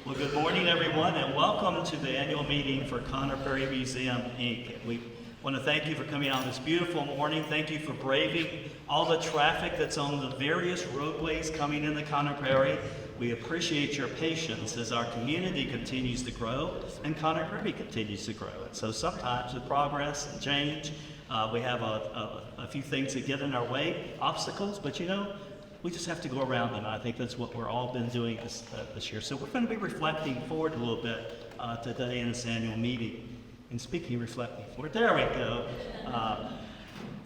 Well, good morning, everyone, and welcome to the annual meeting for Prairie Museum, Inc. We want to thank you for coming out this beautiful morning. Thank you for braving all the traffic that's on the various roadways coming into Prairie. We appreciate your patience as our community continues to grow and Prairie continues to grow. And so sometimes with progress and change, we have a few things that get in our way, obstacles, but we just have to go around them. I think that's what we're all been doing this year. So we're going to be reflecting forward a little bit today in this annual meeting. And speaking of reflecting forward, there we go.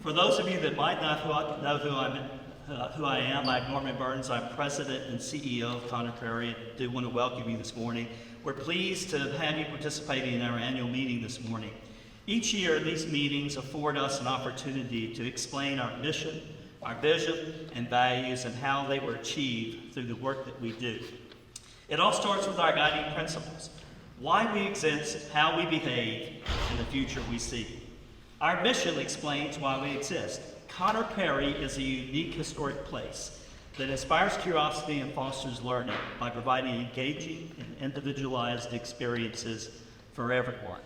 For those of you that might not know who I am, I'm Norman Burns. I'm President and CEO of Prairie. I do want to welcome you this morning. We're pleased to have you participating in our annual meeting this morning. Each year, these meetings afford us an opportunity to explain our mission, our vision and values, and how they were achieved through the work that we do. It all starts with our guiding principles: why we exist, how we behave, and the future we see. Our mission explains why we exist. Prairie is a unique historic place that inspires curiosity and fosters learning by providing engaging and individualized experiences for everyone.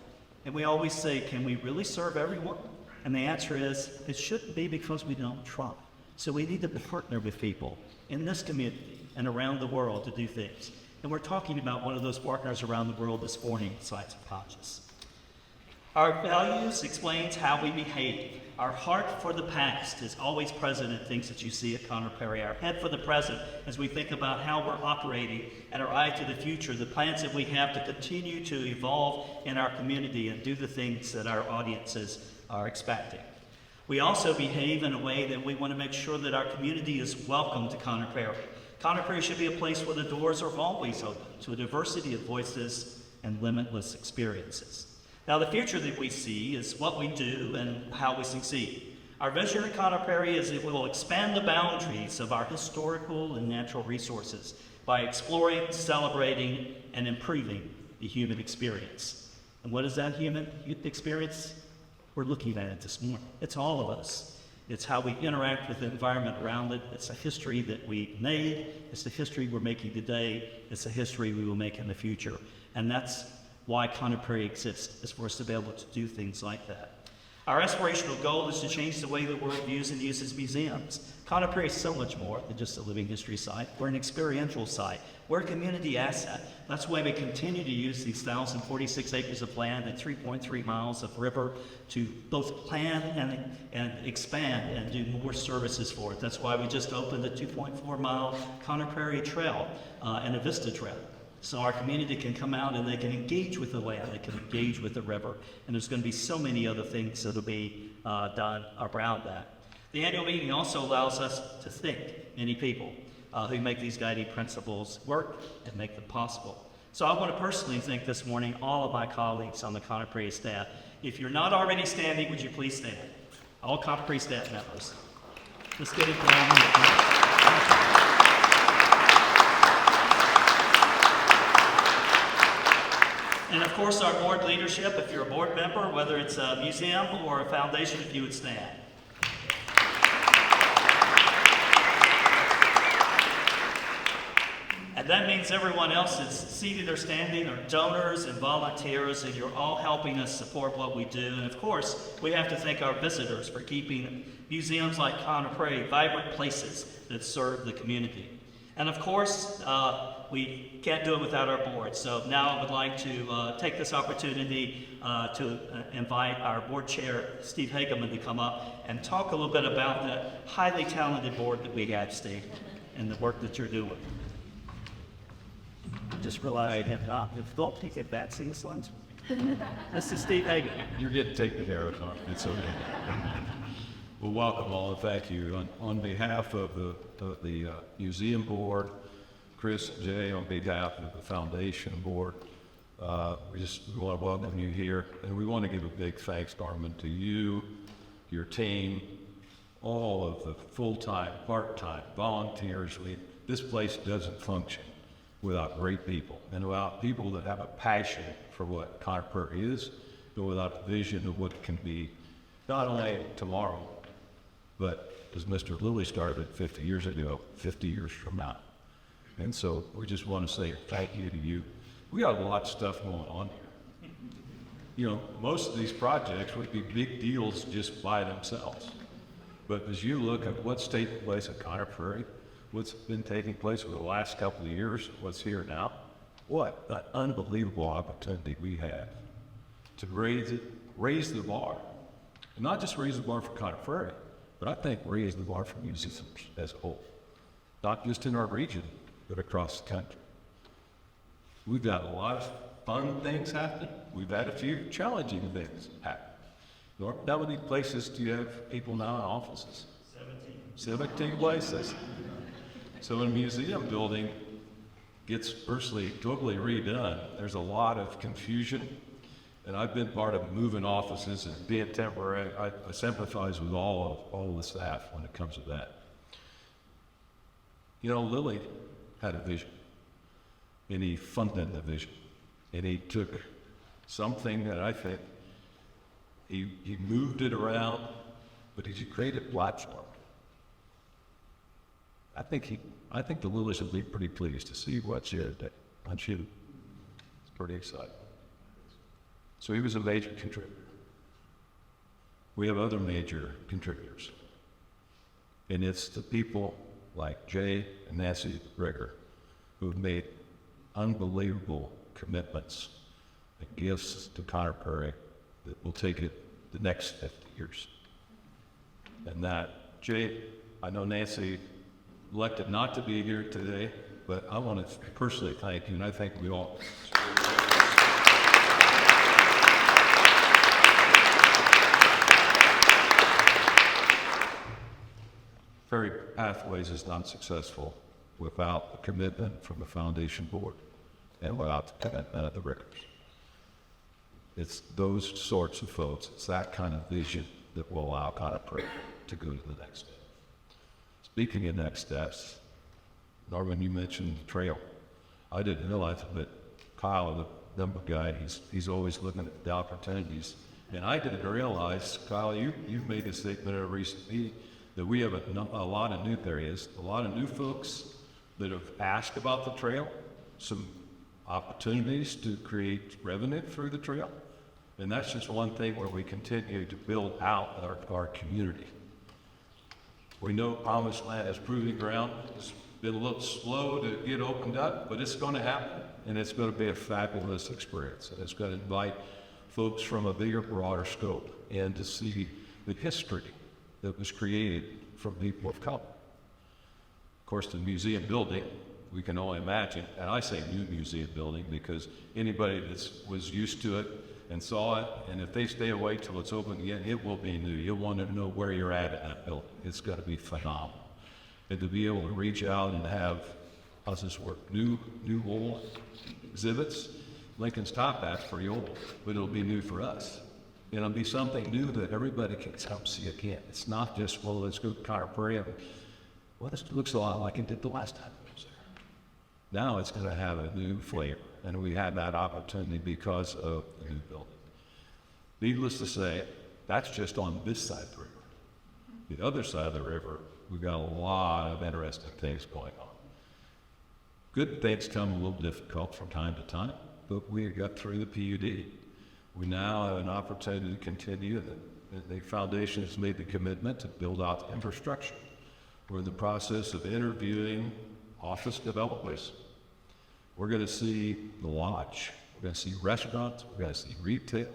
And we always say, can we really serve everyone? And the answer is, it shouldn't be, because we don't try. So we need to partner with people in this community and around the world to do things. And we're talking about one of those partners around the world this morning, Science of Conscious. Our values explains how we behave. Our heart for the past is always present in things that you see at Prairie. Our head for the present as we think about how we're operating, and our eye to the future, the plans that we have to continue to evolve in our community and do the things that our audiences are expecting. We also behave in a way that we want to make sure that our community is welcome to Prairie. Prairie should be a place where the doors are always open to a diversity of voices and limitless experiences. Now, the future that we see is what we do and how we succeed. Our vision at Prairie is it will expand the boundaries of our historical and natural resources by exploring, celebrating, and improving the human experience. And what is that human experience? We're looking at it this morning. It's all of us. It's how we interact with the environment around it. It's a history that we made. It's the history we're making today. It's the history we will make in the future. And that's why Prairie exists, is for us to be able to do things like that. Our aspirational goal is to change the way the world views and uses museums. Prairie is so much more than just a living history site. We're an experiential site. We're a community asset. That's why we continue to use these 1,046 acres of land and 3.3 miles of river to both plan and expand and do more services for it. That's why we just opened a 2.4 mile Prairie Trail and a Vista Trail. So our community can come out and they can engage with the land, they can engage with the river, and there's going to be so many other things that will be done around that. The annual meeting also allows us to thank many people who make these guiding principles work and make them possible. So I want to personally thank this morning all of my colleagues on the Prairie staff. If you're not already standing, would you please stand? All Prairie staff members. Let's get it going. And of course, our board leadership, if you're a board member, whether it's a museum or a foundation, if you would stand. And that means everyone else is seated or standing, or donors and volunteers, and you're all helping us support what we do. And of course, we have to thank our visitors for keeping museums like Prairie vibrant places that serve the community. And of course, we can't do it without our board. So now I would like to take this opportunity to invite our board chair, Steve Hageman, to come up and talk a little bit about the highly talented board that we have, Steve, and the work that you're doing. Just realized I have not. Don't take it back. See the slides? This is Steve Hageman. You're getting taken care of, Tom. It's okay. Well, welcome all, and thank you. On behalf of the museum board, Chris, Jay, on behalf of the foundation board, we just want to welcome you here. And we want to give a big thanks, Carmen, to you, your team, all of the full-time, part-time volunteers. This place doesn't function without great people, and without people that have a passion for what Prairie is, but without a vision of what it can be, not only tomorrow, but as Mr. Lilly started 50 years ago, 50 years from now. And so we just want to say thank you to you. We got a lot of stuff going on here. You know, most of these projects would be big deals just by themselves. But as you look at what's taking place at Conner Prairie, what's been taking place over the last couple of years, what's here now, what an unbelievable opportunity we have to raise the bar. And not just raise the bar for Conner Prairie, but I think raise the bar for musicians as a whole. Not just in our region, but across the country. We've got a lot of fun things happening. We've had a few challenging things happen. Norm, how many places do you have people now in offices? 17 places. So when a museum building gets virtually totally redone, there's a lot of confusion. And I've been part of moving offices and being temporary. I sympathize with all of the staff when it comes to that. You know, Lily had a vision, and he funded the vision. And he took something that I think he moved it around, but he created a platform. I think the Lilies would be pretty pleased to see what's here today. Aren't you? It's pretty exciting. So he was a major contributor. We have other major contributors. And it's the people like Jay and Nancy Greger who have made unbelievable commitments and gifts to Conner Prairie that will take it the next 50 years. And that, Jay, I know Nancy elected not to be here today, but I want to personally thank you, and I think we all. Prairie Pathways is not successful without the commitment from the foundation board and without the commitment of the Rickers. It's those sorts of folks, it's that kind of vision that will allow Conner Prairie to go to the next step. Speaking of next steps, Norman, you mentioned the trail. I didn't realize it, but Kyle, the number guy, he's always looking at the opportunities. And I didn't realize, Kyle, you've made a statement at a recent meeting that we have a lot of new areas, a lot of new folks that have asked about the trail, some opportunities to create revenue through the trail. And that's just one thing where we continue to build out our community. We know Promised Land is proving ground. It's been a little slow to get opened up, but it's going to happen, and it's going to be a fabulous experience. And it's going to invite folks from a bigger, broader scope and to see the history that was created from people of color. Of course, the museum building, we can only imagine, and I say new museum building because anybody that was used to it and saw it, and if they stay away till it's open again, it will be new. You'll want to know where you're at in that building. It's got to be phenomenal. And to be able to reach out and have, how's this work, new old exhibits. Lincoln's Top Hat's pretty old, but it'll be new for us. And it'll be something new that everybody can come see again. It's not just, well, let's go to Conner Prairie. Well, this looks a lot like it did the last time I was there. Now it's going to have a new flavor, and we had that opportunity because of the new building. Needless to say, that's just on this side of the river. The other side of the river, we've got a lot of interesting things going on. Good things come a little difficult from time to time, but we got through the PUD. We now have an opportunity to continue. The foundation has made the commitment to build out the infrastructure. We're in the process of interviewing office developers. We're going to see the lodge. We're going to see restaurants. We're going to see retail.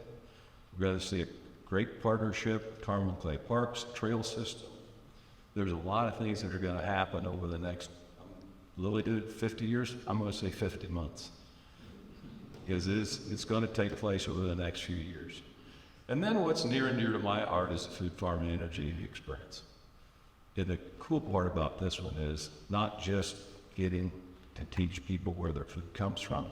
We're going to see a great partnership with Carmen Clay Parks, trail system. There's a lot of things that are going to happen over the next, Lily did it 50 years? I'm going to say 50 months. Because it's going to take place over the next few years. And then what's near and dear to my heart is the food, farm, and energy experience. And the cool part about this one is not just getting to teach people where their food comes from,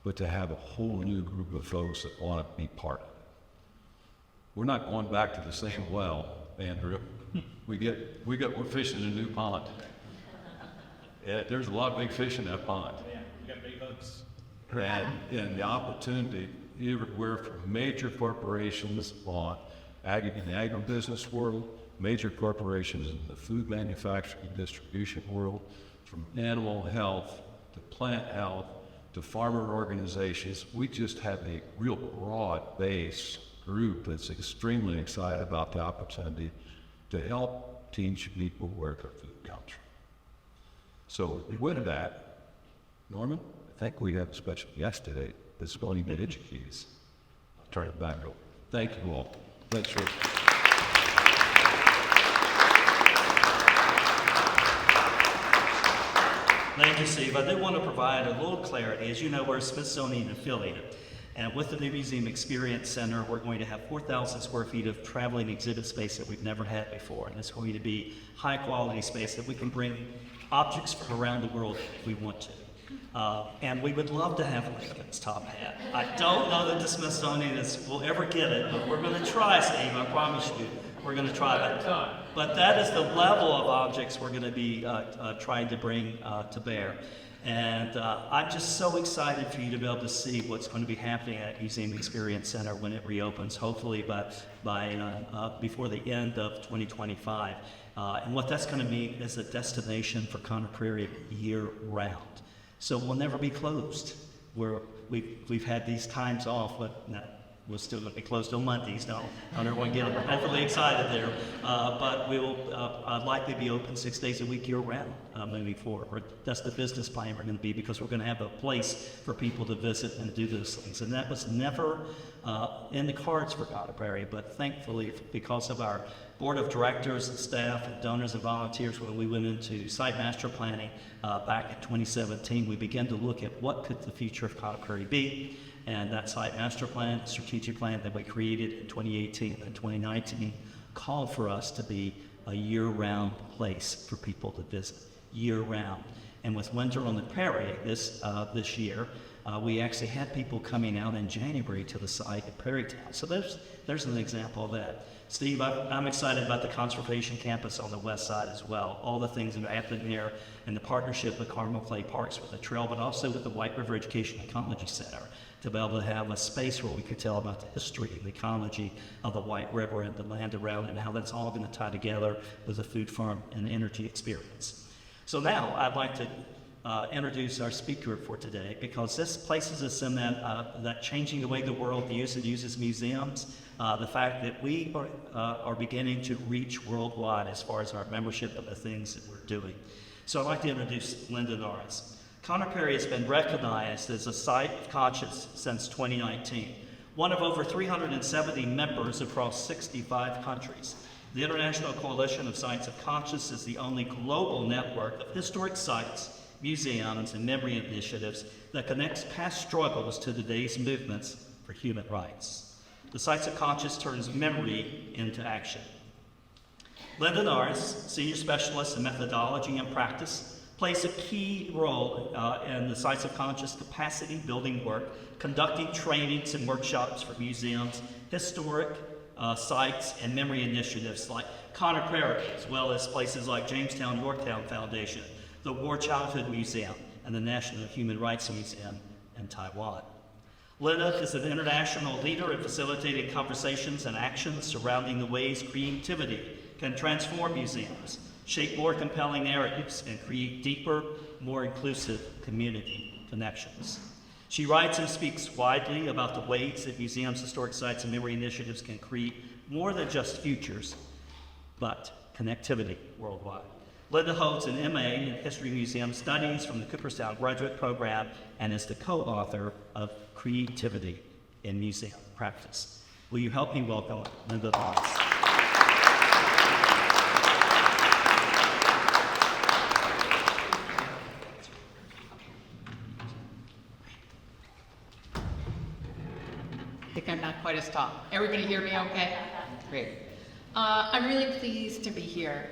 but to have a whole new group of folks that want to be part of it. We're not going back to the same well, Andrew. We're fishing in a new pond. And there's a lot of big fish in that pond. Yeah, we got big hooks. And the opportunity everywhere from major corporations in the agribusiness world, major corporations in the food manufacturing and distribution world, from animal health to plant health to farmer organizations. We just have a real broad-based group that's extremely excited about the opportunity to help teach people where their food comes from. So with that, Norman, I think we have a special guest today that's going to educate us. I'll turn it back over. Thank you all. Thanks, Rick. Thank you, Steve. I did want to provide a little clarity. As you know, we're Smithsonian affiliated. And with the new Museum Experience Center, we're going to have 4,000 square feet of traveling exhibit space that we've never had before. And it's going to be high quality space that we can bring objects from around the world if we want to. And we would love to have Lincoln's top hat. I don't know that the Smithsonian will ever get it, but we're going to try, Steve. I promise you, we're going to try that. But that is the level of objects we're going to be trying to bring to bear. And I'm just so excited for you to be able to see what's going to be happening at Museum Experience Center when it reopens, hopefully before the end of 2025. And what that's going to mean is a destination for Conner Prairie year-round. So we'll never be closed. We've had these times off, but no, we're still going to be closed on Mondays. Don't everyone get overly excited there. But we will likely be open 6 days a week year-round moving forward. That's the business plan we're going to be, because we're going to have a place for people to visit and do those things. And that was never in the cards for Conner Prairie, but thankfully, because of our board of directors and staff and donors and volunteers, when we went into site master planning back in 2017, we began to look at what could the future of Conner Prairie be. And that site master plan, strategic plan that we created in 2018 and 2019 called for us to be a year-round place for people to visit, year-round. And with Winter on the Prairie this year, we actually had people coming out in January to the site at Prairie Town. So there's an example of that. Steve, I'm excited about the conservation campus on the west side as well. All the things that are happening there, and the partnership with Carmel Clay Parks with the trail, but also with the White River Education Ecology Center, to be able to have a space where we could tell about the history and the ecology of the White River and the land around it, and how that's all going to tie together with a food farm and energy experience. So now I'd like to introduce our speaker for today, because this places us in that changing the way the world views and uses museums, the fact that we are beginning to reach worldwide as far as our membership of the things that we're doing. So I'd like to introduce Linda Norris. Conner Prairie has been recognized as a site of conscience since 2019, one of over 370 members across 65 countries. The International Coalition of Sites of Conscience is the only global network of historic sites, museums, and memory initiatives that connects past struggles to today's movements for human rights. The Sites of Conscience turns memory into action. Linda Norris, Senior Specialist in Methodology and Practice, plays a key role in the Sites of Conscience capacity building work, conducting trainings and workshops for museums, historic sites, and memory initiatives like Conner Prairie, as well as places like Jamestown Yorktown Foundation, the War Childhood Museum, and the National Human Rights Museum in Taiwan. Linda is an international leader in facilitating conversations and actions surrounding the ways creativity can transform museums, shape more compelling narratives, and create deeper, more inclusive community connections. She writes and speaks widely about the ways that museums, historic sites, and memory initiatives can create more than just futures, but connectivity worldwide. Linda holds an MA in History Museum Studies from the Cooperstown Graduate Program and is the co-author of Creativity in Museum Practice. Will you help me welcome Linda Norris? I think I'm not quite as tall. Everybody hear me okay? Great. I'm really pleased to be here.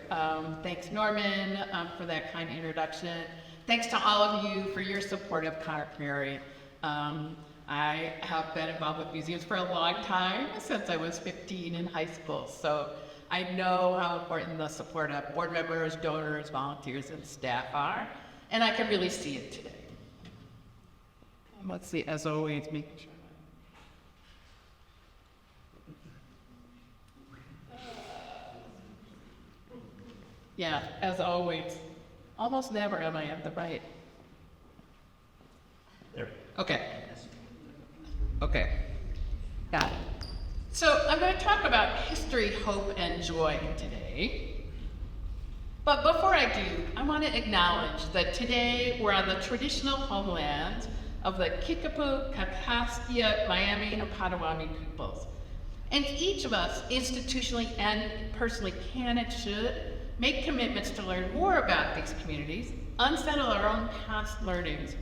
Thanks, Norman, for that kind introduction. Thanks to all of you for your support of Conner Prairie. I have been involved with museums for a long time, since I was 15 in high school. So I know how important the support of board members, donors, volunteers, and staff are. And I can really see it today. Let's see, as always, making sure. Yeah, as always, almost never am I at the right. There. Okay. Okay. Got it. So I'm going to talk about history, hope, and joy today. But before I do, I want to acknowledge that today we're on the traditional homelands of the Kickapoo, Kaskaskia, Miami, and Potawatomi peoples. And each of us, institutionally and personally, can and should make commitments to learn more about these communities, unsettle our own past learnings,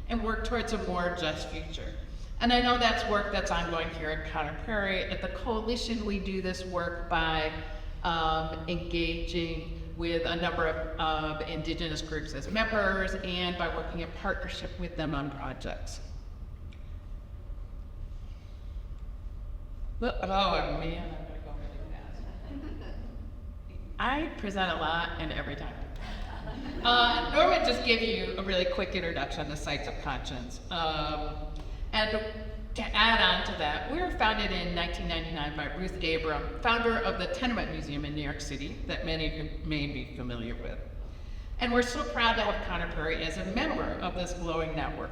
and work towards a more just future. And I know that's work that's ongoing here at Conner Prairie. At the Coalition, we do this work by engaging with a number of Indigenous groups as members and by working in partnership with them on projects. Oh man, I'm gonna go really fast. I present a lot and every time. Norman just gave you a really quick introduction to Sites of Conscience. And to add on to that, we were founded in 1999 by Ruth Abram, founder of the Tenement Museum in New York City that many of you may be familiar with. And we're so proud to have Conner Prairie as a member of this growing network.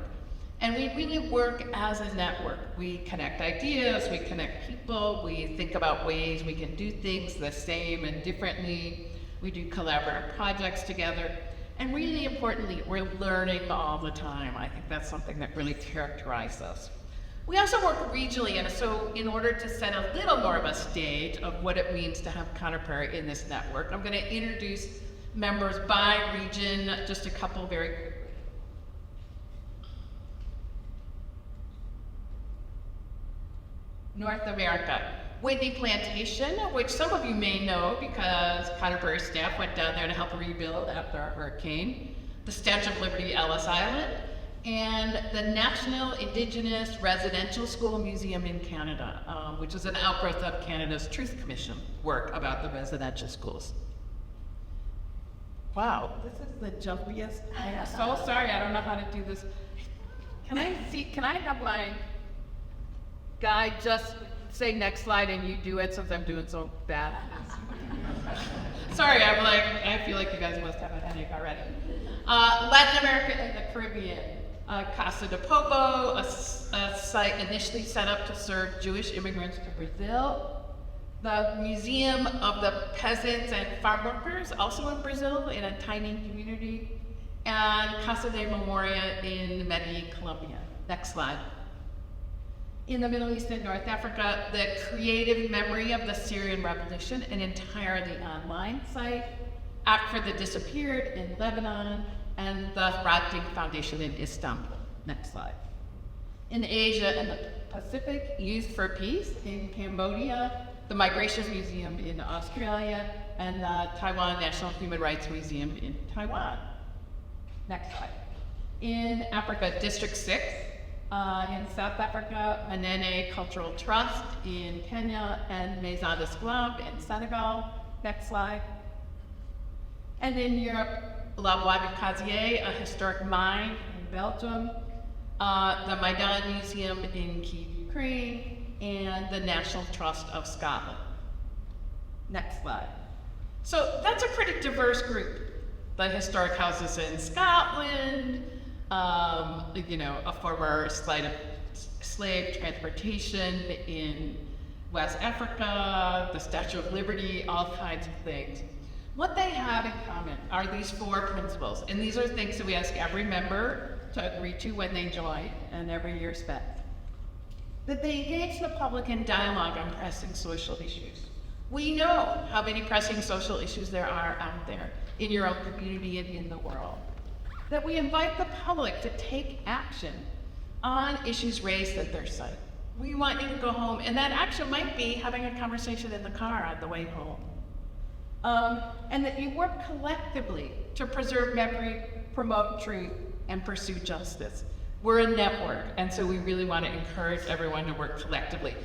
And we really work as a network. We connect ideas, we connect people, we think about ways we can do things the same and differently. We do collaborative projects together. And really importantly, we're learning all the time. I think that's something that really characterizes us. We also work regionally, and so in order to set a little more of a stage of what it means to have Conner Prairie in this network, I'm going to introduce members by region, just a couple very quickly. North America. Whitney Plantation, which some of you may know because Conner Prairie staff went down there to help rebuild after a hurricane. The Statue of Liberty, Ellis Island, and the National Indigenous Residential School Museum in Canada, which is an outgrowth of Canada's Truth Commission work about the residential schools. Wow, this is the jumpiest. I am so sorry, I don't know how to do this. Can I have my guy just say next slide and you do it since I'm doing so bad? Sorry, I feel like you guys must have a headache already. Latin America and the Caribbean. Casa de Popo, a site initially set up to serve Jewish immigrants to Brazil. The Museum of the Peasants and Farm Workers, also in Brazil, in a tiny community. And Casa de Memoria in Medellin, Colombia. Next slide. In the Middle East and North Africa, the Creative Memory of the Syrian Revolution, an entirely online site. Act for the Disappeared in Lebanon, and the Rating Foundation in Istanbul. Next slide. In Asia and the Pacific, Youth for Peace in Cambodia, the Migration Museum in Australia, and the Taiwan National Human Rights Museum in Taiwan. Next slide. In Africa, District 6, in South Africa, Manene Cultural Trust in Kenya, and Maison d'Esclave in Senegal. Next slide. And in Europe, La Bois de Casier, a historic mine in Belgium, the Maidan Museum in Kiev, Ukraine, and the National Trust of Scotland. Next slide. So that's a pretty diverse group. The historic houses in Scotland, a former site of slave transportation in West Africa, the Statue of Liberty, all kinds of things. What they have in common are these 4 principles, and these are things that we ask every member to agree to when they join, and every year spent. That they engage the public in dialogue on pressing social issues. We know how many pressing social issues there are out there in your own community and in the world. That we invite the public to take action on issues raised at their site. We want you to go home, and that action might be having a conversation in the car on the way home. And that you work collectively to preserve memory, promote truth, and pursue justice. We're a network, and so we really want to encourage everyone to work collectively.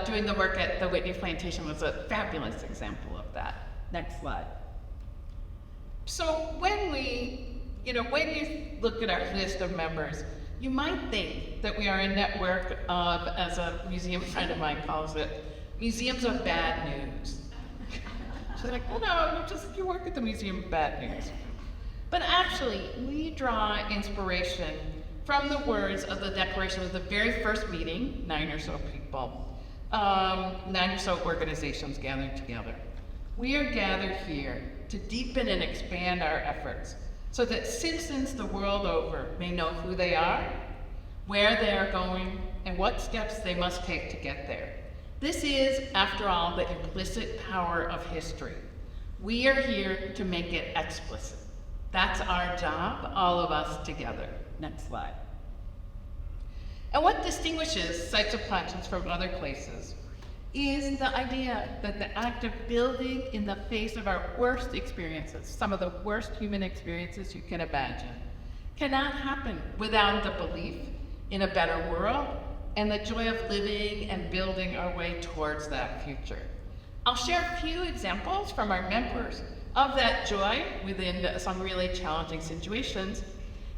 Doing the work at the Whitney Plantation was a fabulous example of that. Next slide. So when you look at our list of members, you might think that we are a network of, as a museum friend of mine calls it, museums of bad news. She's like, well, no, you work at the Museum of Bad News. But actually, we draw inspiration from the words of the declaration of the very first meeting, 9 or so people, 9 or so organizations gathered together. We are gathered here to deepen and expand our efforts so that citizens the world over may know who they are, where they are going, and what steps they must take to get there. This is, after all, the implicit power of history. We are here to make it explicit. That's our job, all of us together. Next slide. And what distinguishes Sites of Conscience from other places is the idea that the act of building in the face of our worst experiences, some of the worst human experiences you can imagine, cannot happen without the belief in a better world and the joy of living and building our way towards that future. I'll share a few examples from our members of that joy within some really challenging situations,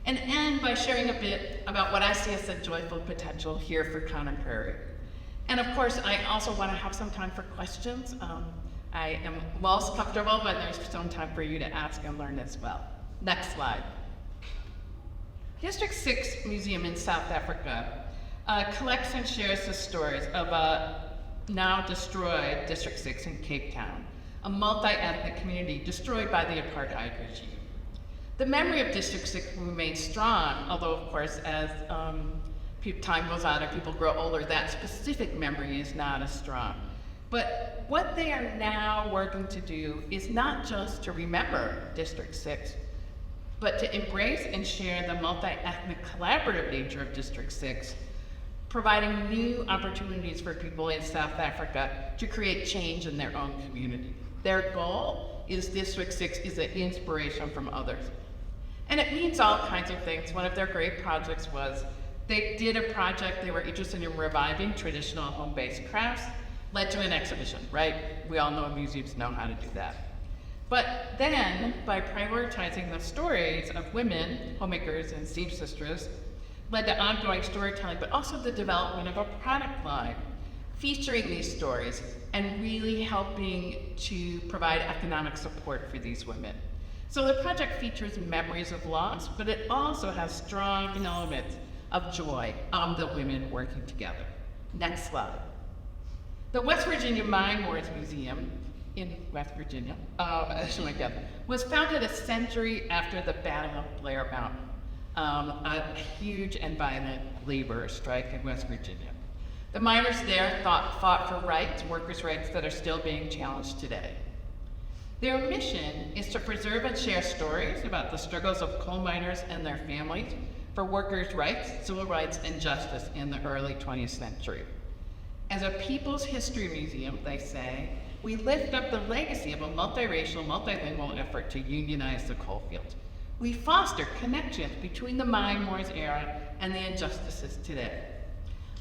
and end by sharing a bit about what I see as the joyful potential here for Prairie. And of course, I also want to have some time for questions. I am most comfortable when there's some time for you to ask and learn as well. Next slide. District 6 Museum in South Africa collects and shares the stories of a now destroyed District 6 in Cape Town, a multi-ethnic community destroyed by the apartheid regime. The memory of District 6 remains strong, although of course as time goes on and people grow older, that specific memory is not as strong. But what they are now working to do is not just to remember District 6, but to embrace and share the multi-ethnic collaborative nature of District 6, providing new opportunities for people in South Africa to create change in their own community. Their goal is District 6 is an inspiration from others. And it means all kinds of things. One of their great projects was they did a project, they were interested in reviving traditional home-based crafts, led to an exhibition, right? We all know museums know how to do that. But then, by prioritizing the stories of women, homemakers and seamstresses, led to ongoing storytelling, but also the development of a product line featuring these stories and really helping to provide economic support for these women. So the project features memories of loss, but it also has strong elements of joy of the women working together. Next slide. The West Virginia Mine Wars Museum in West Virginia, was founded a century after the Battle of Blair Mountain, a huge and violent labor strike in West Virginia. The miners there fought for rights, workers' rights that are still being challenged today. Their mission is to preserve and share stories about the struggles of coal miners and their families for workers' rights, civil rights, and justice in the early 20th century. As a people's history museum, they say, we lift up the legacy of a multiracial, multilingual effort to unionize the coal fields. We foster connections between the mine wars era and the injustices today.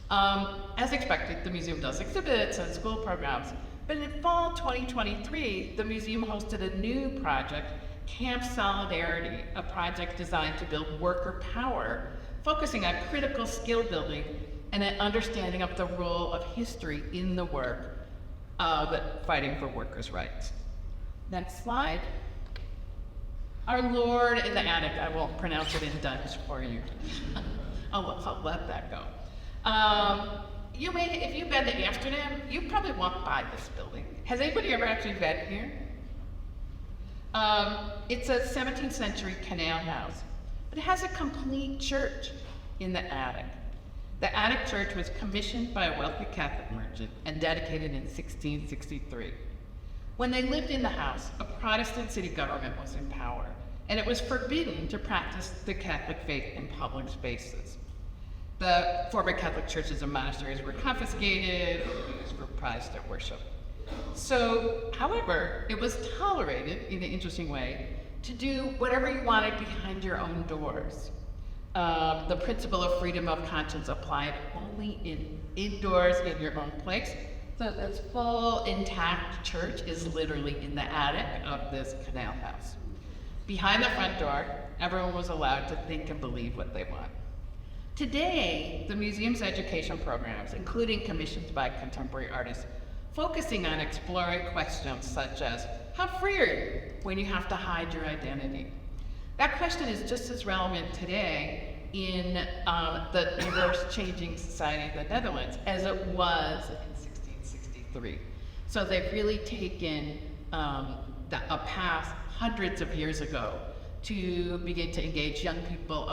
As expected, the museum does exhibits and school programs, but in fall 2023, the museum hosted a new project, Camp Solidarity, a project designed to build worker power, focusing on critical skill building and an understanding of the role of history in the work of fighting for workers' rights. Next slide. Our Lord in the Attic, I won't pronounce it in Dutch for you. I'll let that go. If you've been to Amsterdam, you probably walked by this building. Has anybody ever actually been here? It's a 17th century canal house, but it has a complete church in the attic. The attic church was commissioned by a wealthy Catholic merchant and dedicated in 1663. When they lived in the house, a Protestant city government was in power, and it was forbidden to practice the Catholic faith in public spaces. The former Catholic churches and monasteries were confiscated and used for Protestant worship. So, however, it was tolerated in an interesting way to do whatever you wanted behind your own doors. The principle of freedom of conscience applied only indoors in your own place. So this full intact church is literally in the attic of this canal house. Behind the front door, everyone was allowed to think and believe what they want. Today, the museum's education programs, including commissions by contemporary artists, focusing on exploring questions such as, how free are you when you have to hide your identity? That question is just as relevant today in the diverse changing society of the Netherlands as it was in 1663. So they've really taken a path hundreds of years ago to begin to engage young people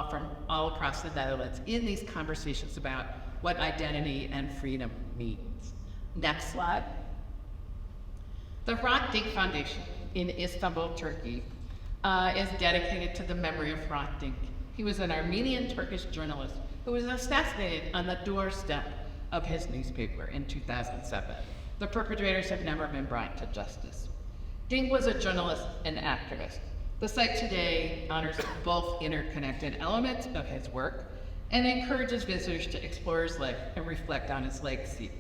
from all across the Netherlands in these conversations about what identity and freedom means. Next slide. The Hrant Dink Foundation in Istanbul, Turkey, is dedicated to the memory of Hrant Dink. He was an Armenian-Turkish journalist who was assassinated on the doorstep of his newspaper in 2007. The perpetrators have never been brought to justice. Dink was a journalist and activist. The site today honors both interconnected elements of his work and encourages visitors to explore his life and reflect on his legacy.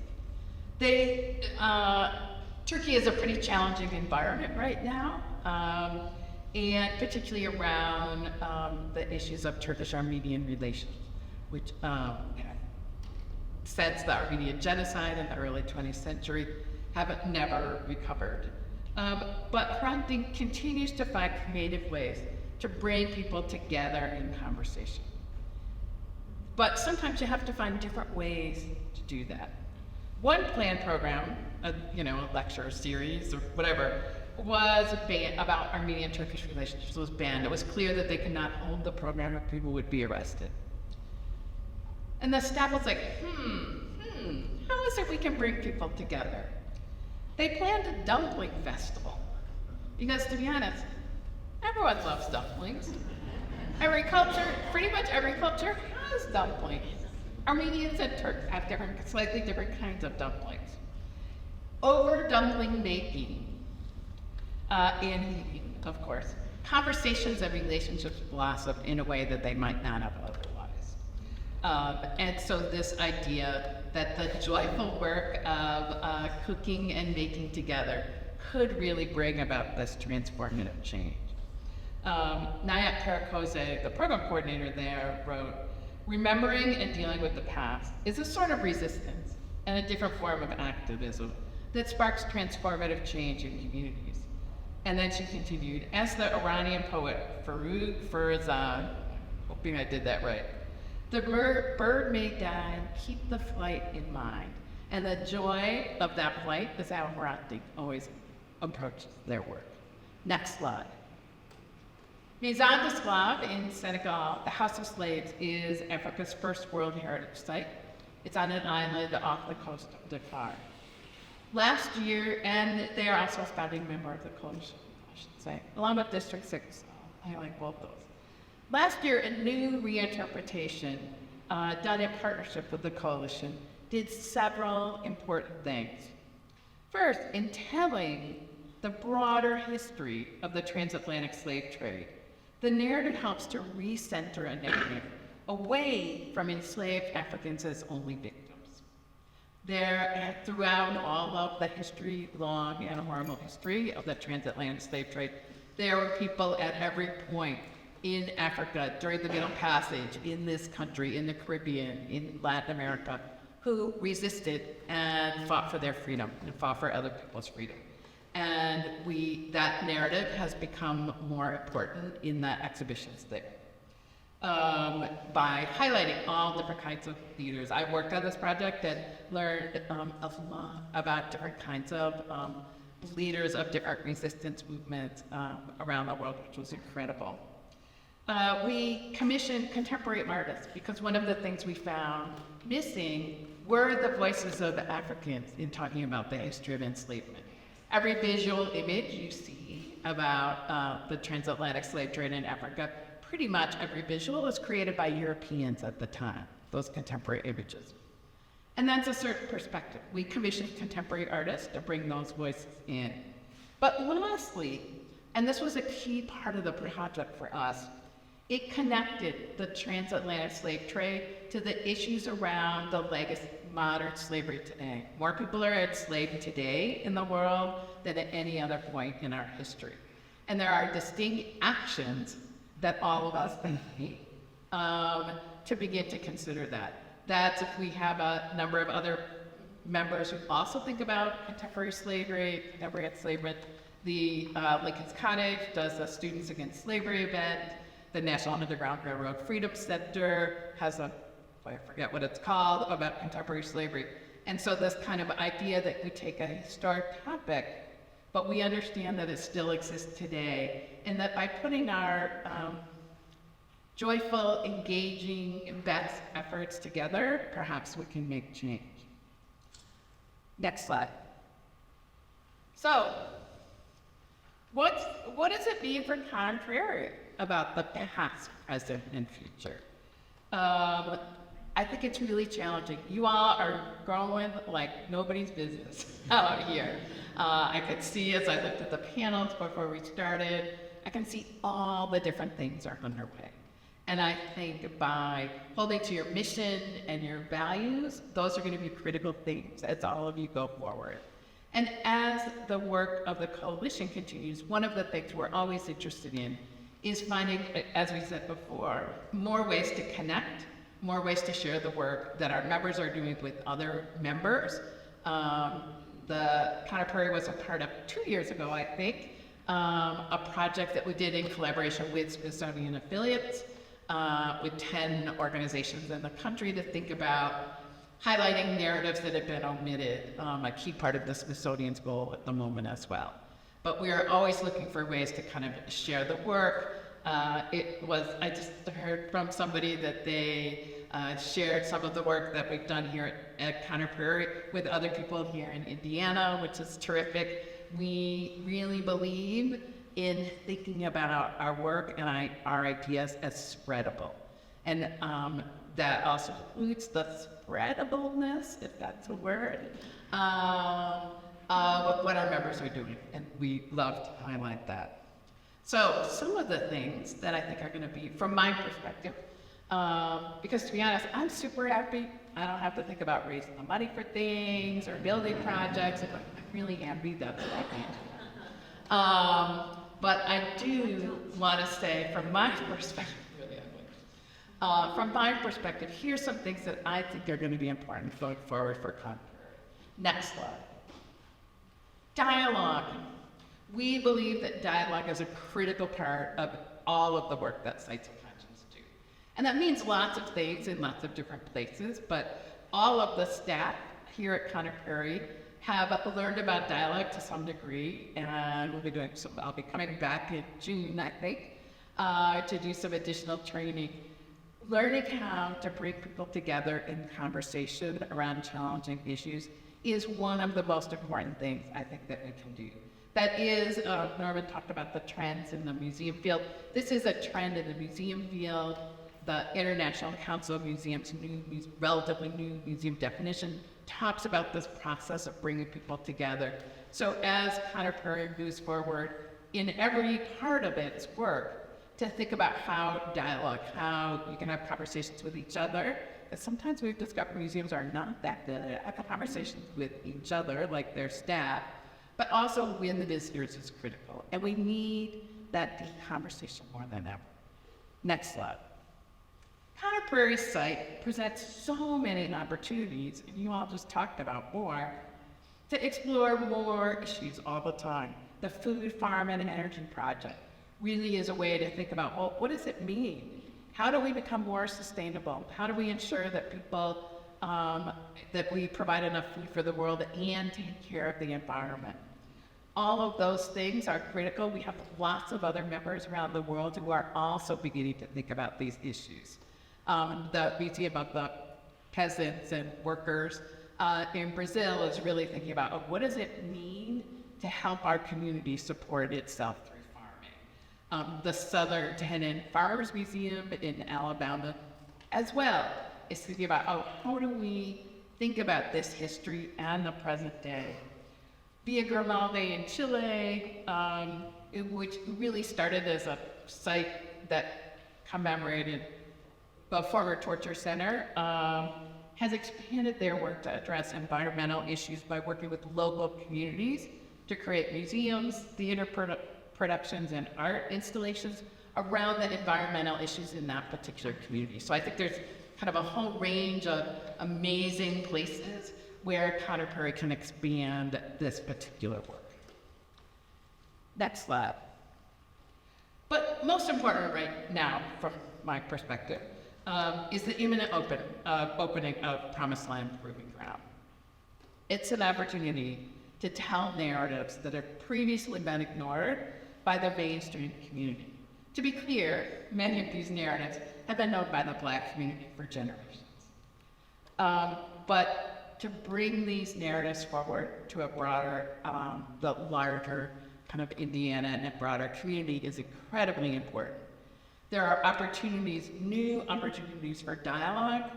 Turkey is a pretty challenging environment right now, and particularly around the issues of Turkish-Armenian relations, which since the Armenian genocide in the early 20th century have never recovered. But Hrant Dink continues to find creative ways to bring people together in conversation. But sometimes you have to find different ways to do that. One planned program, a lecture series or whatever, was about Armenian-Turkish relationships. It was banned. It was clear that they could not hold the program or people would be arrested. And the staff was like, how is it we can bring people together? They planned a dumpling festival. Because to be honest, everyone loves dumplings. Pretty much every culture has dumplings. Armenians and Turks have slightly different kinds of dumplings. Over dumpling making, and eating, of course, conversations and relationships blossomed in a way that they might not have otherwise. And so this idea that the joyful work of cooking and making together could really bring about this transformative change. Nayat Karakoze, the program coordinator there, wrote, "Remembering and dealing with the past is a sort of resistance and a different form of activism that sparks transformative change in communities." And then she continued, as the Iranian poet Farouk Farzad, hoping I did that right, "The bird may die, keep the flight in mind." And the joy of that flight is how Hrant Dink always approaches their work. Next slide. Maison de Slaves in Senegal, the House of Slaves, is Africa's first World Heritage Site. It's on an island off the coast of Dakar. Last year, and they are also a founding member of the coalition, I should say, along with District 6. I like both those. Last year, a new reinterpretation done in partnership with the coalition did several important things. First, in telling the broader history of the transatlantic slave trade, the narrative helps to recenter a narrative away from enslaved Africans as only victims. Throughout all of the history, long and horrible history of the transatlantic slave trade, there were people at every point in Africa, during the Middle Passage, in this country, in the Caribbean, in Latin America, who resisted and fought for their freedom and fought for other people's freedom. And that narrative has become more important in the exhibitions there. By highlighting all different kinds of leaders. I worked on this project and learned a lot about different kinds of leaders of different resistance movements around the world, which was incredible. We commissioned contemporary artists because one of the things we found missing were the voices of the Africans in talking about the history of enslavement. Every visual image you see about the transatlantic slave trade in Africa, pretty much every visual was created by Europeans at the time, those contemporary images. And that's a certain perspective. We commissioned contemporary artists to bring those voices in. But lastly, and this was a key part of the project for us, it connected the transatlantic slave trade to the issues around the legacy of modern slavery today. More people are enslaved today in the world than at any other point in our history. And there are distinct actions that all of us can take to begin to consider that. That's if we have a number of other members who also think about contemporary slavery, contemporary enslavement. The Lincoln's Cottage does a Students Against Slavery event. the National Underground Railroad Freedom Center has I forget what it's called, about contemporary slavery. And so this kind of idea that we take a historic topic, but we understand that it still exists today, and that by putting our joyful, engaging, best efforts together, perhaps we can make change. Next slide. So, what does it mean for Prairie about the past, present, and future? I think it's really challenging. You all are growing like nobody's business out here. I could see as I looked at the panels before we started, I can see all the different things are underway. And I think by holding to your mission and your values, those are going to be critical things as all of you go forward. And as the work of the coalition continues, one of the things we're always interested in is finding, as we said before, more ways to connect, more ways to share the work that our members are doing with other members. The Prairie was a part of 2 years ago, I think, a project that we did in collaboration with Smithsonian affiliates, with 10 organizations in the country to think about highlighting narratives that have been omitted, a key part of the Smithsonian's goal at the moment as well. But we are always looking for ways to kind of share the work. I just heard from somebody that they shared some of the work that we've done here at Prairie with other people here in Indiana, which is terrific. We really believe in thinking about our work and our ideas as spreadable. And that also includes the spreadableness, if that's a word, of what our members are doing. And we love to highlight that. So some of the things that I think are going to be, from my perspective, because to be honest, I'm super happy. I don't have to think about raising the money for things or building projects. I'm really happy that's what I can do. But I do want to say, from my perspective, here's some things that I think are going to be important going forward for Prairie. Next slide. Dialogue. We believe that dialogue is a critical part of all of the work that Sites of Conscience do. And that means lots of things in lots of different places, but all of the staff here at Prairie have learned about dialogue to some degree, and we'll be doing some, I'll be coming back in June, I think, to do some additional training. Learning how to bring people together in conversation around challenging issues is one of the most important things I think that we can do. That is, Norman talked about the trends in the museum field. This is a trend in the museum field. The International Council of Museums' relatively new museum definition talks about this process of bringing people together. So as Prairie moves forward in every part of its work, to think about how dialogue, how you can have conversations with each other. Because sometimes we've discovered museums are not that good at having conversations with each other, like their staff, but also with the visitors is critical. And we need that deep conversation more than ever. Next slide. Prairie site presents so many opportunities, and you all just talked about more, to explore more issues all the time. The Food, Farm, and Energy Project really is a way to think about, well, what does it mean? How do we become more sustainable? How do we ensure that people, that we provide enough food for the world and take care of the environment? All of those things are critical. We have lots of other members around the world who are also beginning to think about these issues. The Museum of the Peasants and Workers in Brazil is really thinking about what does it mean to help our community support itself through farming. The Southern Tenon Farmers Museum in Alabama as well is thinking about how do we think about this history and the present day. Villa Grimaldi in Chile, which really started as a site that commemorated the former torture center, has expanded their work to address environmental issues by working with local communities to create museums, theater productions, and art installations around the environmental issues in that particular community. So I think there's kind of a whole range of amazing places where Prairie can expand this particular work. Next slide. But most important right now, from my perspective, is the imminent opening of Promised Land Proving Ground. It's an opportunity to tell narratives that have previously been ignored by the mainstream community. To be clear, many of these narratives have been known by the Black community for generations. But to bring these narratives forward to a broader, the larger kind of Indiana and a broader community is incredibly important. There are opportunities, new opportunities for dialogue,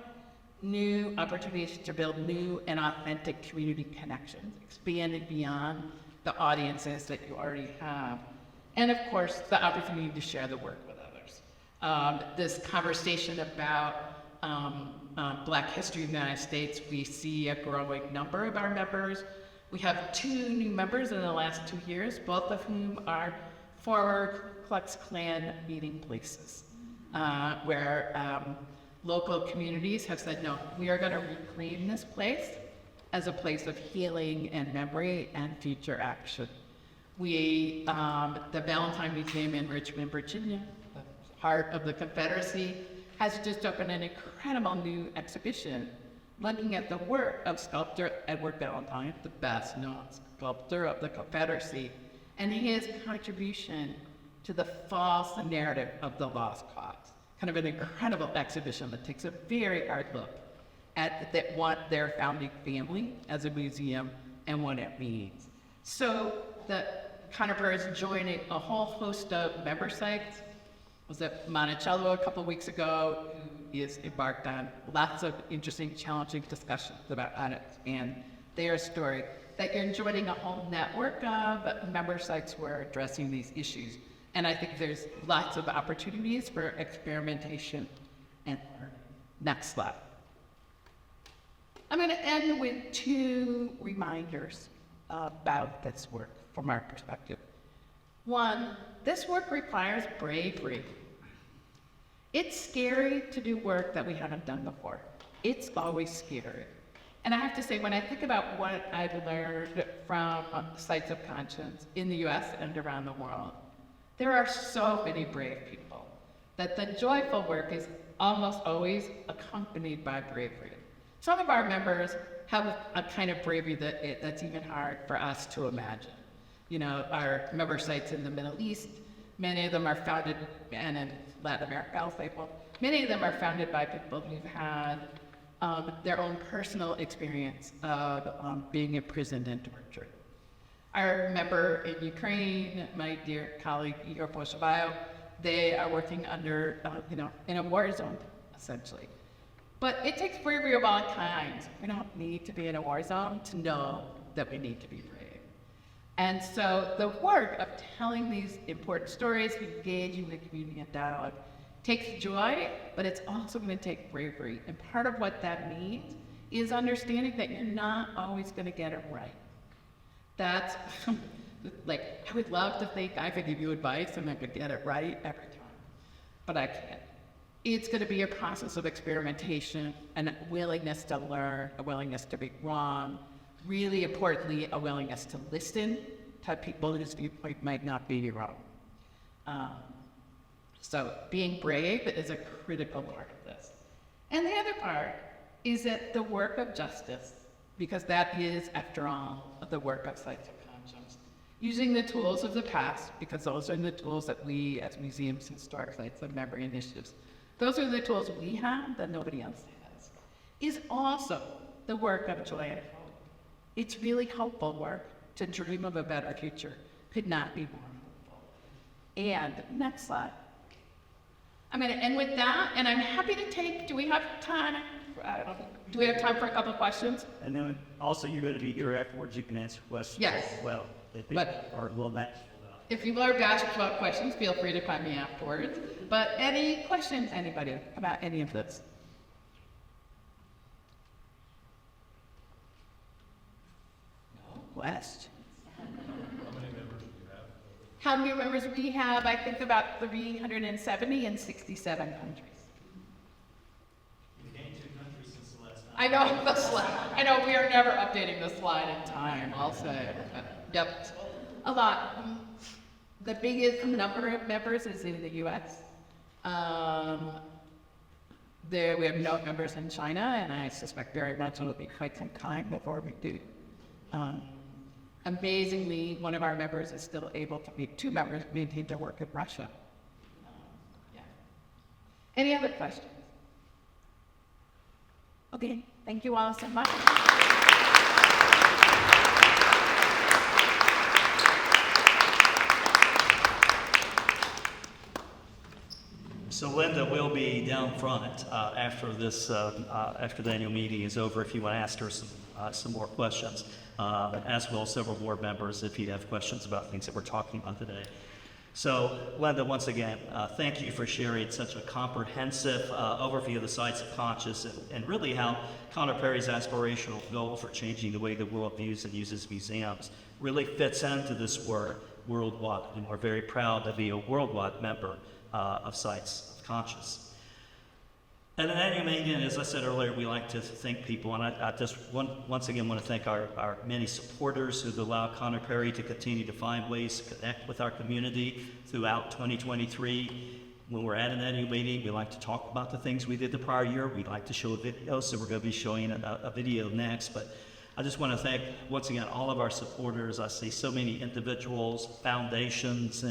new opportunities to build new and authentic community connections, expanding beyond the audiences that you already have. And of course, the opportunity to share the work with others. This conversation about Black history in the United States, we see a growing number of our members. We have 2 new members in the last 2 years, both of whom are former Ku Klux Klan meeting places, where local communities have said, no, we are going to reclaim this place as a place of healing and memory and future action. We, the Valentine Museum in Richmond, Virginia, the heart of the Confederacy, has just opened an incredible new exhibition looking at the work of sculptor Edward Valentine, the best known sculptor of the Confederacy, and his contribution to the false narrative of the lost cause. Kind of an incredible exhibition that takes a very hard look at their founding family as a museum and what it means. So the Conifer is joining a whole host of member sites. Was at Monticello a couple of weeks ago, who is embarked on lots of interesting, challenging discussions about how to expand their story. That you're joining a whole network of member sites who are addressing these issues. And I think there's lots of opportunities for experimentation and learning. Next slide. I'm going to end with 2 reminders about this work from our perspective. One, this work requires bravery. It's scary to do work that we haven't done before. It's always scary. And I have to say, when I think about what I've learned from sites of conscience in the US and around the world, there are so many brave people that the joyful work is almost always accompanied by bravery. Some of our members have a kind of bravery that's even hard for us to imagine. You know, our member sites in the Middle East, many of them are founded, and in Latin America, I'll say, well, many of them are founded by people who've had their own personal experience of being imprisoned and tortured. Our member in Ukraine, my dear colleague Igor Poshabayo, they are working under, in a war zone, essentially. But it takes bravery of all kinds. We don't need to be in a war zone to know that we need to be brave. And so the work of telling these important stories, engaging the community in dialogue, takes joy, but it's also going to take bravery. And part of what that means is understanding that you're not always going to get it right. That's, like, I would love to think I could give you advice and I could get it right every time, but I can't. It's going to be a process of experimentation and a willingness to learn, a willingness to be wrong, really importantly, a willingness to listen to people whose viewpoint might not be your own. So being brave is a critical part of this. And the other part is that the work of justice, because that is, after all, the work of sites of conscience, using the tools of the past, because those are the tools that we, as museums, historic sites, and memory initiatives, those are the tools we have that nobody else has, is also the work of joy and hope. It's really hopeful work to dream of a better future. Could not be more hopeful. And next slide. I'm going to end with that, and I'm happy to take, do we have time? Do we have time for a couple of questions? And then also you're going to be here afterwards, you can answer questions Yes. as well. If you learn basketball questions, feel free to find me afterwards. But any questions, anybody, about any of this? No questions. How many members do we have? I think about 370 in 67 countries. You gained 2 countries since the last time. I know the slide. I know we are never updating the slide in time. I'll say. Yep, a lot. The biggest number of members is in the US. There, we have no members in China, and I suspect very much it'll be quite some time before we do. Amazingly, one of our members is still able to meet, two members need to work in Russia. Yeah. Any other questions? Okay, thank you all so much. So Linda will be down front after this, after the annual meeting is over, if you want to ask her some more questions, as will several board members if you have questions about things that we're talking about today. So Linda, once again, thank you for sharing such a comprehensive overview of the sites of conscious and really how Conor Prairie's aspirational goal for changing the way the world views and uses museums really fits into this word, worldwide, and we're very proud to be a worldwide member of Sites of Conscious. And an annual meeting, as I said earlier, we like to thank people, and I just once again want to thank our many supporters who've allowed Conor Prairie to continue to find ways to connect with our community throughout 2023. When we're at an annual meeting, we like to talk about the things we did the prior year. We like to show a video, so we're going to be showing a video next. But I just want to thank, once again, all of our supporters. I see so many individuals, foundations,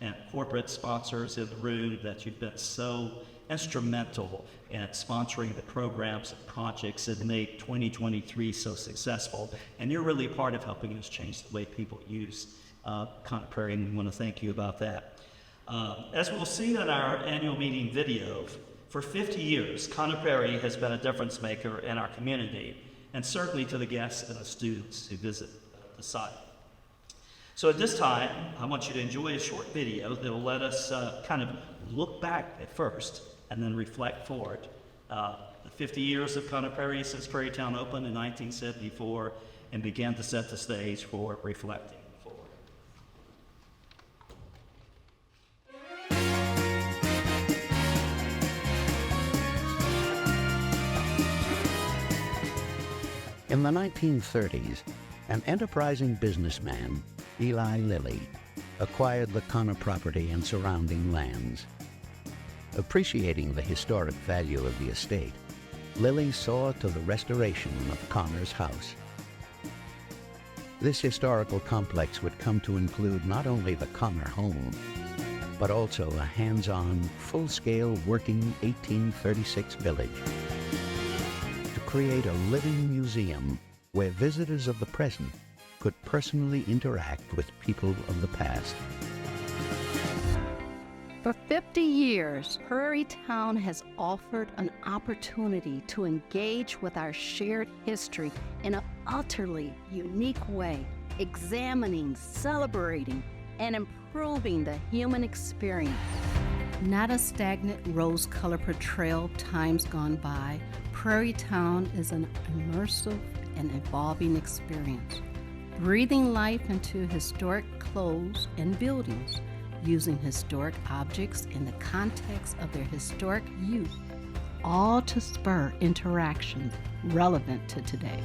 and corporate sponsors in the room that you've been so instrumental in sponsoring the programs and projects that made 2023 so successful. And you're really part of helping us change the way people use Conor Prairie, and we want to thank you about that. As we'll see in our annual meeting video, for 50 years, Conor Prairie has been a difference maker in our community, and certainly to the guests and the students who visit the site. So at this time, I want you to enjoy a short video that will let us kind of look back at first and then reflect forward. The 50 years of Conor Prairie since Prairie Town opened in 1974 and began to set the stage for reflecting forward. In the 1930s, an enterprising businessman, Eli Lilly, acquired the Conor property and surrounding lands. Appreciating the historic value of the estate, Lilly saw to the restoration of Conor's house. This historical complex would come to include not only the Conor home, but also a hands-on, full-scale working 1836 village to create a living museum where visitors of the present could personally interact with people of the past. For 50 years, Prairie Town has offered an opportunity to engage with our shared history in an utterly unique way, examining, celebrating, and improving the human experience. Not a stagnant rose-colored portrayal of times gone by, Prairie Town is an immersive and evolving experience, breathing life into historic clothes and buildings, using historic objects in the context of their historic use, all to spur interactions relevant to today.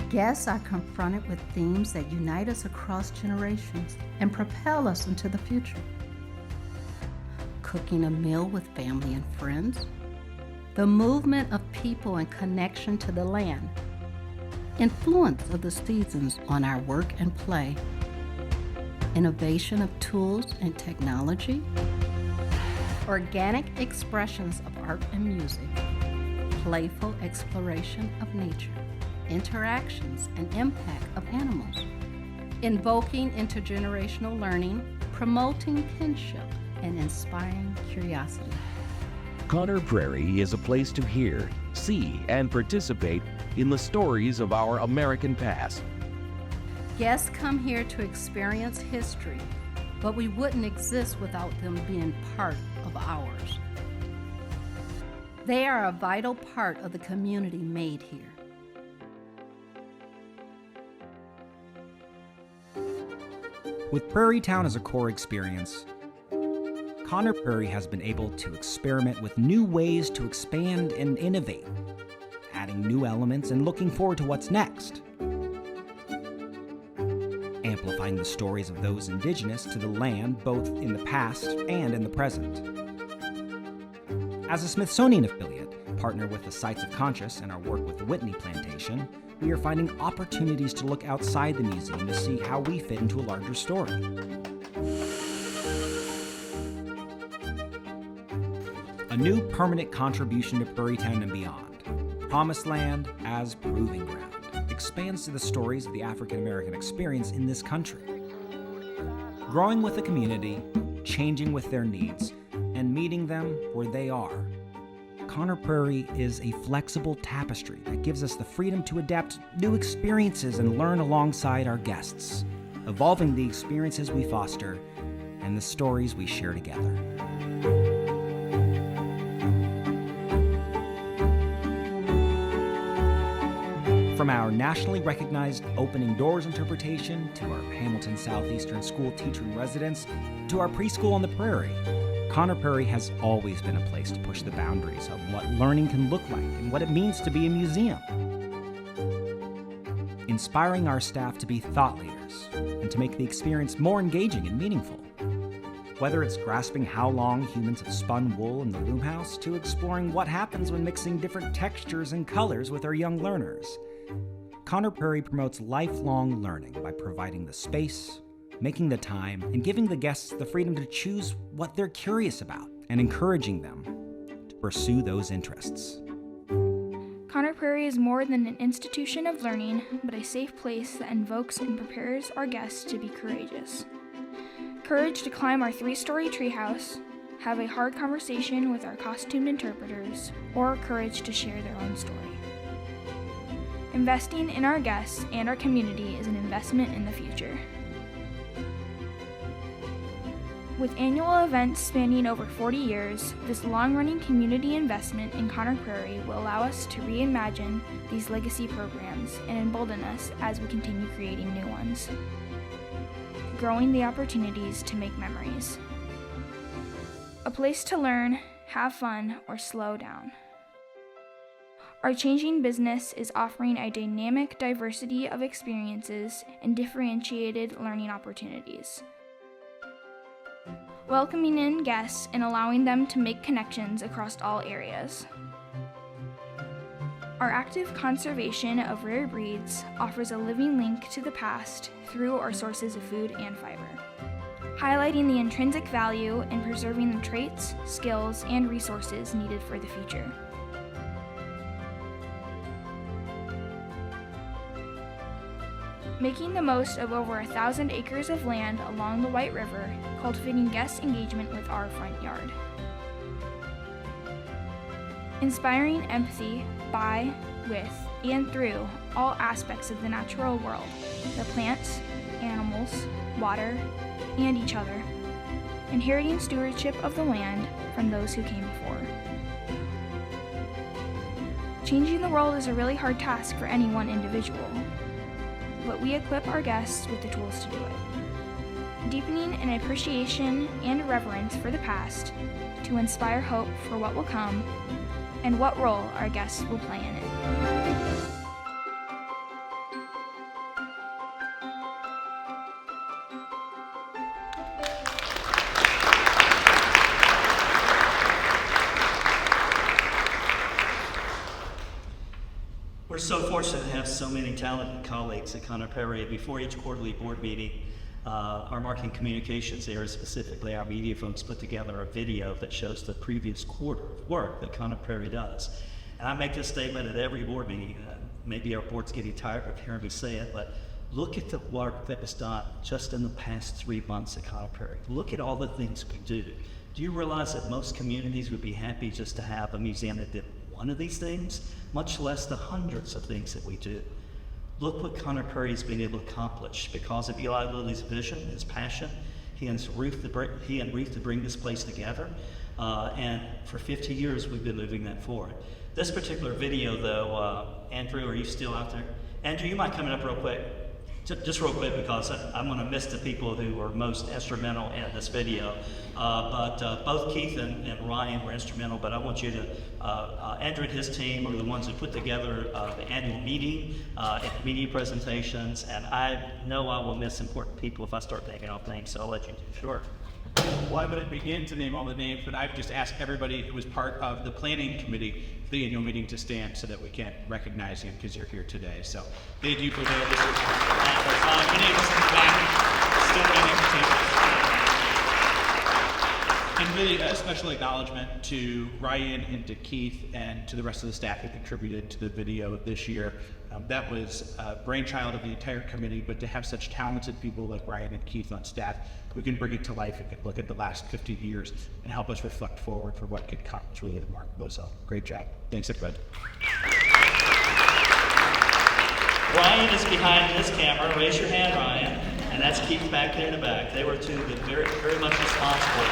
Guests are confronted with themes that unite us across generations and propel us into the future. Cooking a meal with family and friends, the movement of people and connection to the land, influence of the seasons on our work and play, innovation of tools and technology, organic expressions of art and music, playful exploration of nature, interactions and impact of animals, invoking intergenerational learning, promoting kinship, and inspiring curiosity. Conor Prairie is a place to hear, see, and participate in the stories of our American past. Guests come here to experience history, but we wouldn't exist without them being part of ours. They are a vital part of the community made here. With Prairie Town as a core experience, Conor Prairie has been able to experiment with new ways to expand and innovate, adding new elements and looking forward to what's next. amplifying the stories of those indigenous to the land both in the past and in the present. As a Smithsonian affiliate, partner with the Sites of Conscious and our work with the Whitney Plantation, we are finding opportunities to look outside the museum to see how we fit into a larger story. A new permanent contribution to Prairie Town and beyond, Promised Land as Proving Ground, expands to the stories of the African American experience in this country. Growing with the community, changing with their needs, and meeting them where they are. Conner Prairie is a flexible tapestry that gives us the freedom to adapt new experiences and learn alongside our guests, evolving the experiences we foster and the stories we share together. From our nationally recognized Opening Doors interpretation to our Hamilton Southeastern School teacher in residence to our preschool on the Prairie, Conner Prairie has always been a place to push the boundaries of what learning can look like and what it means to be a museum. Inspiring our staff to be thought leaders and to make the experience more engaging and meaningful. Whether it's grasping how long humans have spun wool in the loom house to exploring what happens when mixing different textures and colors with our young learners, Conner Prairie promotes lifelong learning by providing the space, making the time, and giving the guests the freedom to choose what they're curious about and encouraging them to pursue those interests. Conner Prairie is more than an institution of learning, but a safe place that invokes and prepares our guests to be courageous. Courage to climb our 3-story treehouse, have a hard conversation with our costumed interpreters, or courage to share their own story. Investing in our guests and our community is an investment in the future. With annual events spanning over 40 years, this long-running community investment in Conner Prairie will allow us to reimagine these legacy programs and embolden us as we continue creating new ones, growing the opportunities to make memories. A place to learn, have fun, or slow down. Our changing business is offering a dynamic diversity of experiences and differentiated learning opportunities, welcoming in guests and allowing them to make connections across all areas. Our active conservation of rare breeds offers a living link to the past through our sources of food and fiber, highlighting the intrinsic value in preserving the traits, skills, and resources needed for the future. Making the most of over 1,000 acres of land along the White River, cultivating guest engagement with our front yard. Inspiring empathy by, with, and through all aspects of the natural world, the plants, animals, water, and each other. Inheriting stewardship of the land from those who came before. Changing the world is a really hard task for any one individual, but we equip our guests with the tools to do it. Deepening an appreciation and reverence for the past to inspire hope for what will come and what role our guests will play in it. We're so fortunate to have so many talented colleagues at Conner Prairie. Before each quarterly board meeting, our marketing communications area, specifically our media folks, put together a video that shows the previous quarter of work that Conner Prairie does. And I make this statement at every board meeting. Maybe our board's getting tired of hearing me say it, but look at the work that was done just in the past 3 months at Conner Prairie. Look at all the things we do. Do you realize that most communities would be happy just to have a museum that did one of these things, much less the hundreds of things that we do? Look what Conner Prairie's been able to accomplish because of Eli Lilly's vision, his passion. He and Ruth to bring this place together, and for 50 years we've been moving that forward. This particular video, though, Andrew, are you still out there? Andrew, you mind coming up real quick? Just real quick, because I'm going to miss the people who were most instrumental in this video. But both Keith and Ryan were instrumental, but I want you to, Andrew and his team are the ones who put together the annual meeting and media presentations, and I know I will miss important people if I start taking off names, so I'll let you do. Sure. Well, I wouldn't begin to name all the names, but I've just asked everybody who was part of the planning committee for the annual meeting to stand so that we can recognize you because you're here today. So thank you for that. Many of us in the back still running the tables. And really a special acknowledgement to Ryan and to Keith and to the rest of the staff who contributed to the video this year. That was a brainchild of the entire committee, but to have such talented people like Ryan and Keith on staff who can bring it to life and can look at the last 50 years and help us reflect forward for what could come is really remarkable. So great job. Thanks, everybody. Ryan is behind this camera. Raise your hand, Ryan. And that's Keith back there in the back. They were two that very, very much responsible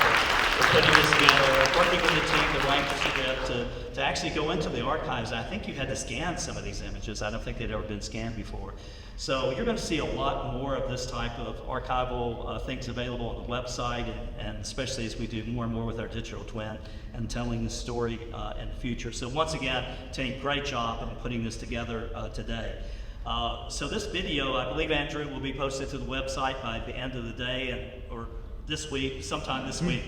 for putting this together, working with the team to write the script, to actually go into the archives. I think you had to scan some of these images. I don't think they'd ever been scanned before. So you're going to see a lot more of this type of archival things available on the website, and especially as we do more and more with our digital twin and telling the story in the future. So once again, team, great job in putting this together today. So this video, I believe, Andrew, will be posted to the website by the end of the day, or this week, sometime this week.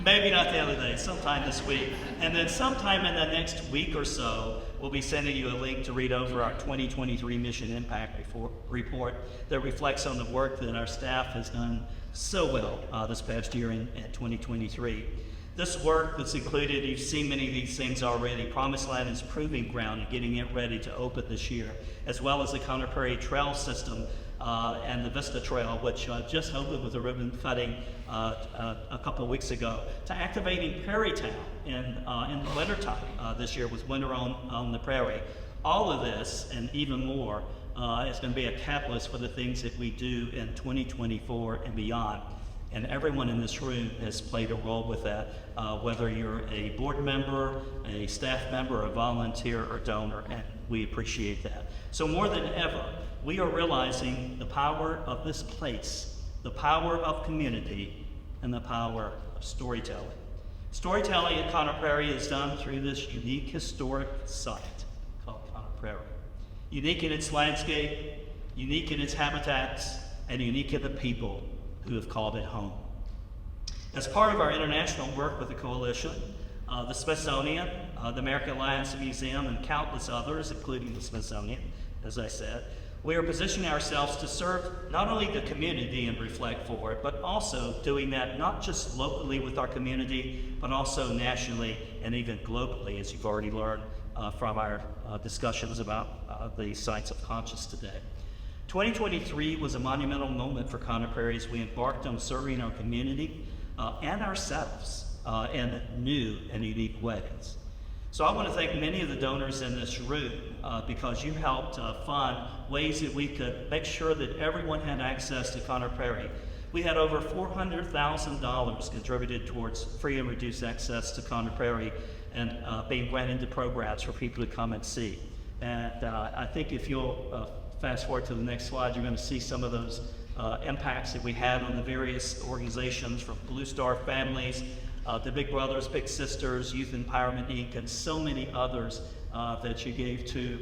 Maybe not the other day, sometime this week. And then sometime in the next week or so, we'll be sending you a link to read over our 2023 Mission Impact report that reflects on the work that our staff has done so well this past year in 2023. This work that's included, you've seen many of these things already. Promised Land is proving ground and getting it ready to open this year, as well as the Conner Prairie Trail System and the Vista Trail, which just opened with a ribbon cutting a couple of weeks ago, to activating Prairie Town in the wintertime this year with Winter on the Prairie. All of this and even more is going to be a catalyst for the things that we do in 2024 and beyond. And everyone in this room has played a role with that, whether you're a board member, a staff member, a volunteer, or donor, and we appreciate that. So more than ever, we are realizing the power of this place, the power of community, and the power of storytelling. Storytelling at Conner Prairie is done through this unique historic site called Conner Prairie. Unique in its landscape, unique in its habitats, and unique in the people who have called it home. As part of our international work with the Coalition, the Smithsonian, the American Alliance Museum, and countless others, including the Smithsonian, as I said, we are positioning ourselves to serve not only the community and reflect forward, but also doing that not just locally with our community, but also nationally and even globally, as you've already learned from our discussions about the sites of conscience today. 2023 was a monumental moment for Conner Prairie as we embarked on serving our community and ourselves in new and unique ways. So I want to thank many of the donors in this room because you helped fund ways that we could make sure that everyone had access to Conner Prairie. We had over $400,000 contributed towards free and reduced access to Conner Prairie and being run into programs for people to come and see. And I think if you'll fast forward to the next slide, you're going to see some of those impacts that we had on the various organizations, from Blue Star Families, the Big Brothers, Big Sisters, Youth Empowerment Inc., and so many others that you gave to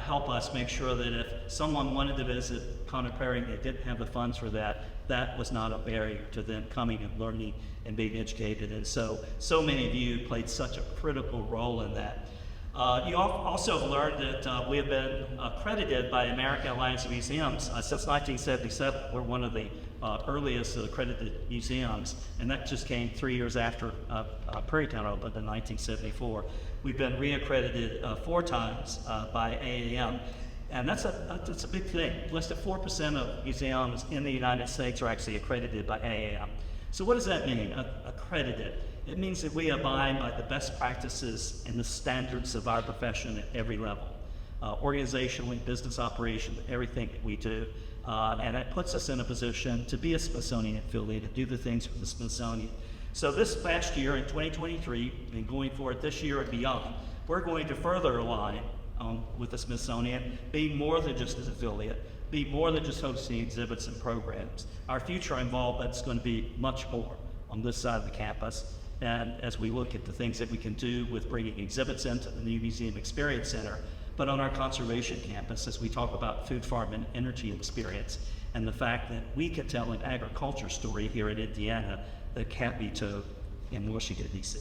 help us make sure that if someone wanted to visit Conner Prairie and they didn't have the funds for that, that was not a barrier to them coming and learning and being educated. And so many of you played such a critical role in that. You also have learned that we have been accredited by American Alliance of Museums since 1977. We're one of the earliest accredited museums, and that just came 3 years after Prairie Town opened in 1974. We've been reaccredited 4 times by AAM, and that's a big thing. Less than 4% of museums in the United States are actually accredited by AAM. So what does that mean, accredited? It means that we abide by the best practices and the standards of our profession at every level, organizationally, business operation, everything that we do. And it puts us in a position to be a Smithsonian affiliate and do the things for the Smithsonian. So this past year in 2023, and going forward this year and beyond, we're going to further align with the Smithsonian, being more than just an affiliate, be more than just hosting exhibits and programs. Our future involvement is going to be much more on this side of the campus. And as we look at the things that we can do with bringing exhibits into the new Museum Experience Center, but on our conservation campus, as we talk about food, farm, and energy experience, and the fact that we can tell an agriculture story here in Indiana that can't be told in Washington, D.C.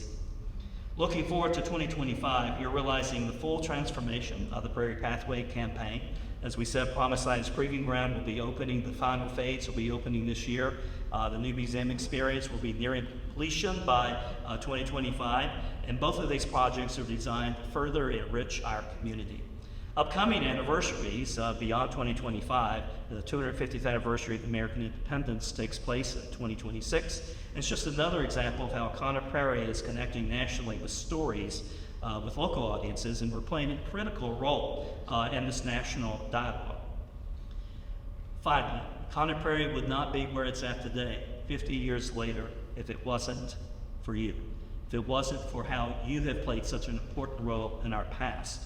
Looking forward to 2025, you're realizing the full transformation of the Prairie Pathway campaign. As we said, Promised Land's Proving Ground will be opening, the final phase will be opening this year. The new museum experience will be nearing completion by 2025, and both of these projects are designed to further enrich our community. Upcoming anniversaries beyond 2025, the 250th anniversary of American independence takes place in 2026. And it's just another example of how Conner Prairie is connecting nationally with stories with local audiences, and we're playing a critical role in this national dialogue. Finally, Conner Prairie would not be where it's at today, 50 years later, if it wasn't for you, if it wasn't for how you have played such an important role in our past.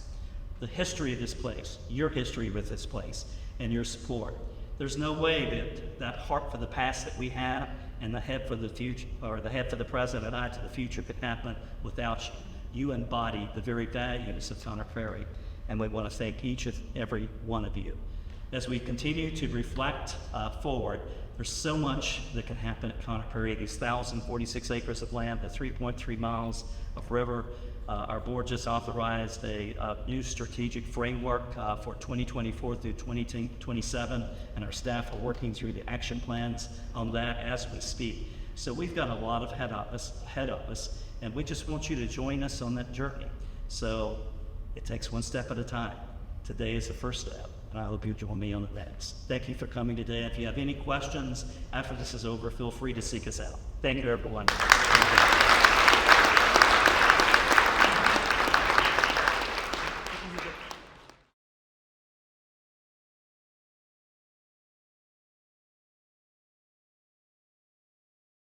The history of this place, your history with this place, and your support. There's no way that heart for the past that we have and the head for the future, or the head for the present and eye to the future could happen without you. You embody the very values of Conner Prairie, and we want to thank each and every one of you. As we continue to reflect forward, there's so much that can happen at Conner Prairie, these 1,046 acres of land, the 3.3 miles of river. Our board just authorized a new strategic framework for 2024 through 2027, and our staff are working through the action plans on that as we speak. So we've got a lot of ahead of us, and we just want you to join us on that journey. So it takes one step at a time. Today is the first step, and I hope you join me on the next. Thank you for coming today. If you have any questions after this is over, feel free to seek us out. Thank you, everyone.